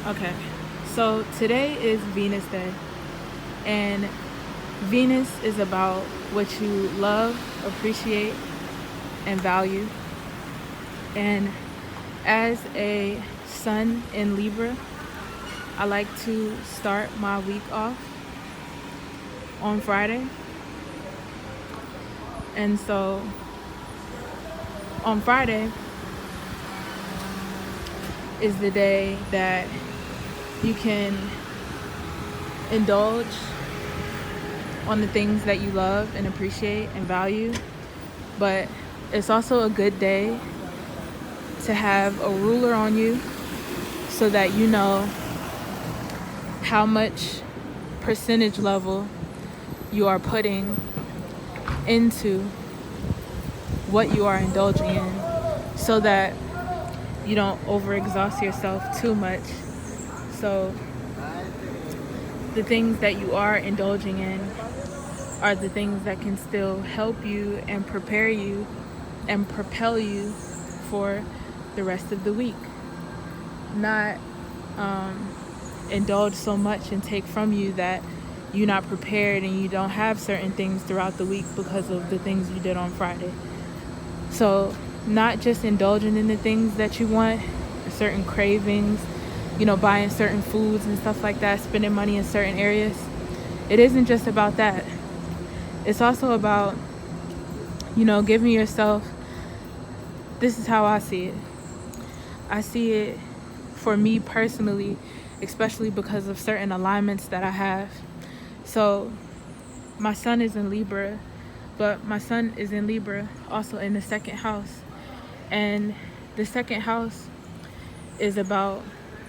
Okay, so today is Venus Day, and Venus is about what you love, appreciate, and value. And as a sun in Libra, I like to start my week off on Friday. And so on Friday is the day that you can indulge on the things that you love and appreciate and value, but it's also a good day to have a ruler on you so that you know how much percentage level you are putting into what you are indulging in so that you don't overexhaust yourself too much. So the things that you are indulging in are the things that can still help you and prepare you and propel you for the rest of the week. Not indulge so much and take from you that you're not prepared and you don't have certain things throughout the week because of the things you did on Friday. So not just indulging in the things that you want, certain cravings, buying certain foods and stuff like that, spending money in certain areas. It isn't just about that. It's also about, giving yourself, this is how I see it. I see it for me personally, especially because of certain alignments that I have. So my sun is in Libra, but my sun is in Libra also in the second house. And the second house is about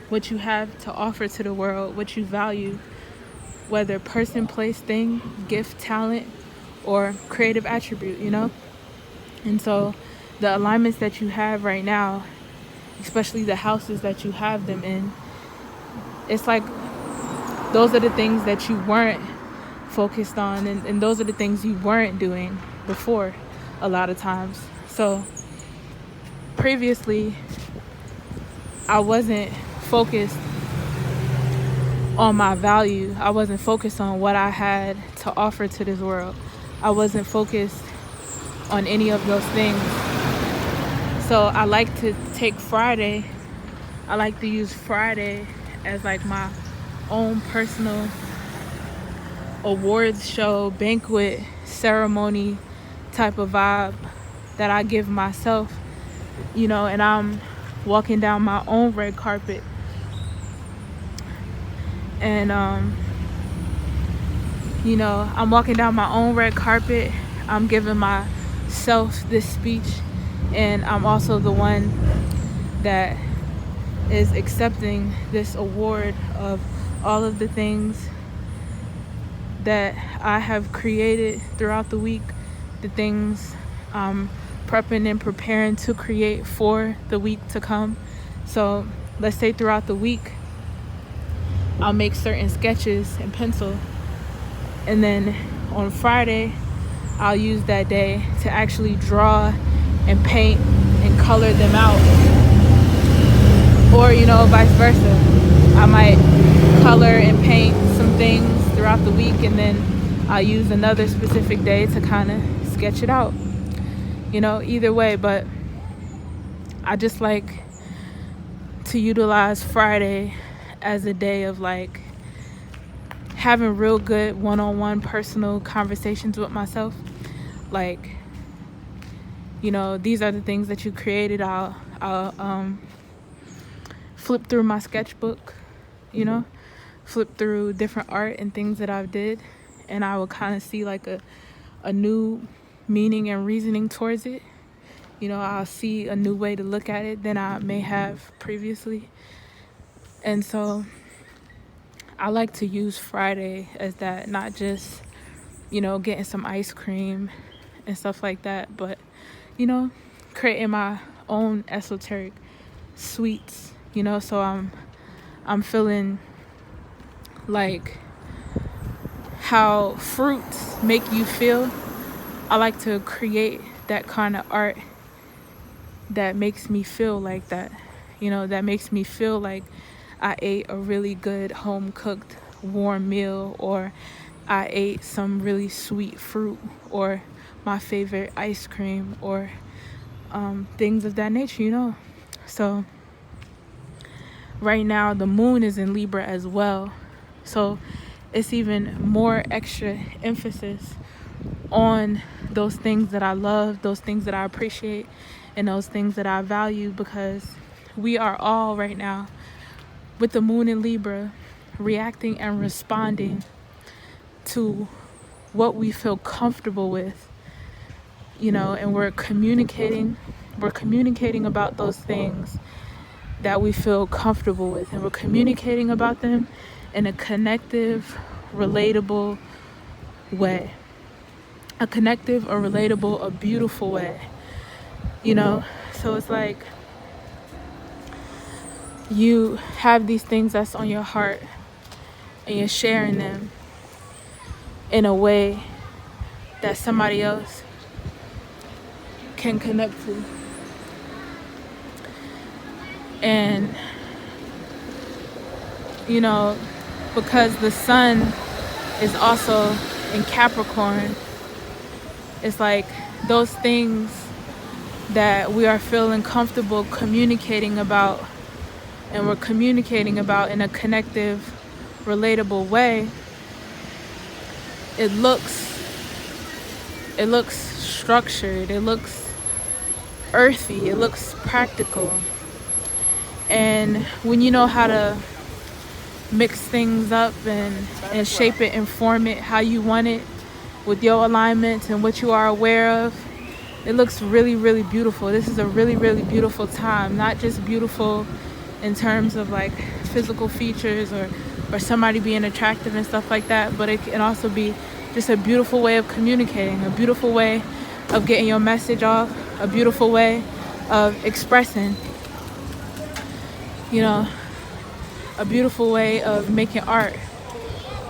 what you have to offer to the world, what you value, whether person, place, thing, gift, talent, or creative attribute, And so the alignments that you have right now, especially the houses that you have them in, it's like those are the things that you weren't focused on, and those are the things you weren't doing before a lot of times. So previously, I wasn't focused on my value. I wasn't focused on what I had to offer to this world. I wasn't focused on any of those things. So I like to take Friday, I like to use Friday as like my own personal awards show, banquet, ceremony type of vibe that I give myself, and I'm walking down my own red carpet. And, I'm walking down my own red carpet. I'm giving myself this speech, and I'm also the one that is accepting this award of all of the things that I have created throughout the week, the things I'm prepping and preparing to create for the week to come. So let's say throughout the week, I'll make certain sketches in pencil, and then on Friday, I'll use that day to actually draw and paint and color them out. Or, vice versa. I might color and paint some things throughout the week, and then I'll use another specific day to kind of sketch it out. Either way, but I just like to utilize Friday as a day of like having real good one-on-one personal conversations with myself. Like, these are the things that you created. I'll flip through my sketchbook, flip through different art and things that I've did, and I will kind of see like a new meaning and reasoning towards it. I'll see a new way to look at it than I may have previously. And so I like to use Friday as that, not just, getting some ice cream and stuff like that, but, creating my own esoteric sweets, so I'm feeling like how fruits make you feel. I like to create that kind of art that makes me feel like that, that makes me feel like I ate a really good home cooked warm meal, or I ate some really sweet fruit, or my favorite ice cream, or things of that nature, you know. So right now the moon is in Libra as well, so it's even more extra emphasis on those things that I love, those things that I appreciate, and those things that I value, because we are all right now with the moon in Libra reacting and responding to what we feel comfortable with, you know, and we're communicating about those things that we feel comfortable with, and we're communicating about them in a connective, relatable way. A connective, a relatable, a beautiful way, you know. So it's like you have these things that's on your heart and you're sharing them in a way that somebody else can connect to. And you know, because the sun is also in Capricorn, it's like those things that we are feeling comfortable communicating about, and we're communicating about in a connective, relatable way, it looks structured, it looks earthy, it looks practical. And when you know how to mix things up and shape it and form it how you want it with your alignment and what you are aware of, it looks really, really beautiful. This is a really, really beautiful time. Not just beautiful in terms of like physical features or somebody being attractive and stuff like that, but it can also be just a beautiful way of communicating, a beautiful way of getting your message off, a beautiful way of expressing, you know, a beautiful way of making art,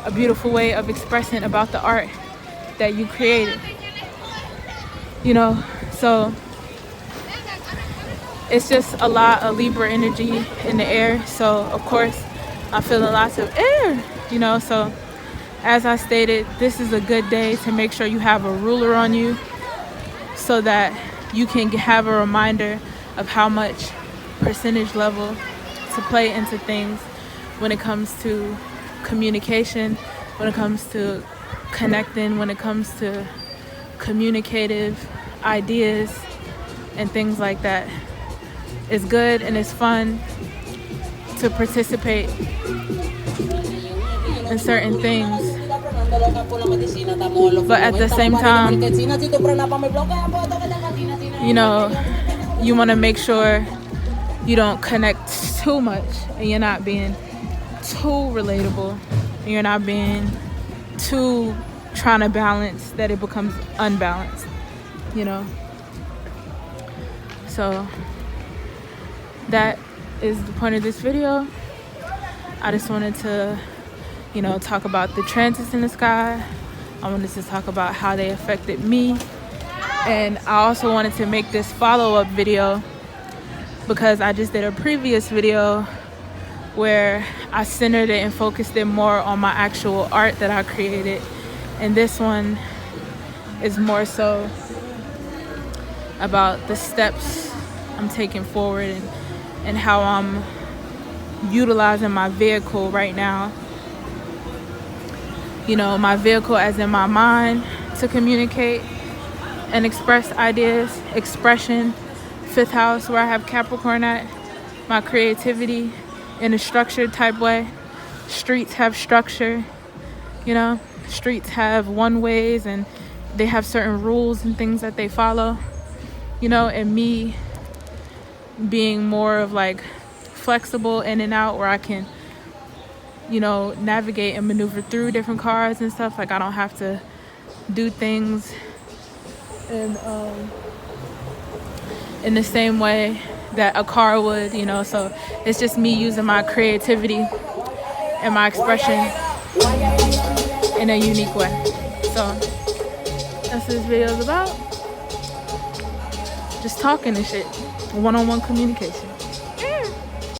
a beautiful way of expressing about the art that you created, you know. So it's just a lot of Libra energy in the air. So of course I'm feeling lots of air, you know. So as I stated, this is a good day to make sure you have a ruler on you so that you can have a reminder of how much percentage level to play into things when it comes to communication, when it comes to connecting, when it comes to communicative ideas and things like that. It's good and it's fun to participate in certain things, but at the same time, you know, you want to make sure you don't connect too much and you're not being too relatable and you're not being too trying to balance that it becomes unbalanced, you know. So that is the point of this video. I just wanted to, you know, talk about the transits in the sky. I wanted to talk about how they affected me, and I also wanted to make this follow-up video because I just did a previous video where I centered it and focused it more on my actual art that I created, and this one is more so about the steps I'm taking forward and how I'm utilizing my vehicle right now. You know, my vehicle as in my mind to communicate and express ideas, expression, 5th house where I have Capricorn at, my creativity in a structured type way. Streets have structure, you know, streets have one ways and they have certain rules and things that they follow, you know, and me being more of like flexible in and out where I can, you know, navigate and maneuver through different cars and stuff. Like I don't have to do things in the same way that a car would, you know. So it's just me using my creativity and my expression in a unique way. So that's what this video is about. Just talking and shit. One-on-one communication.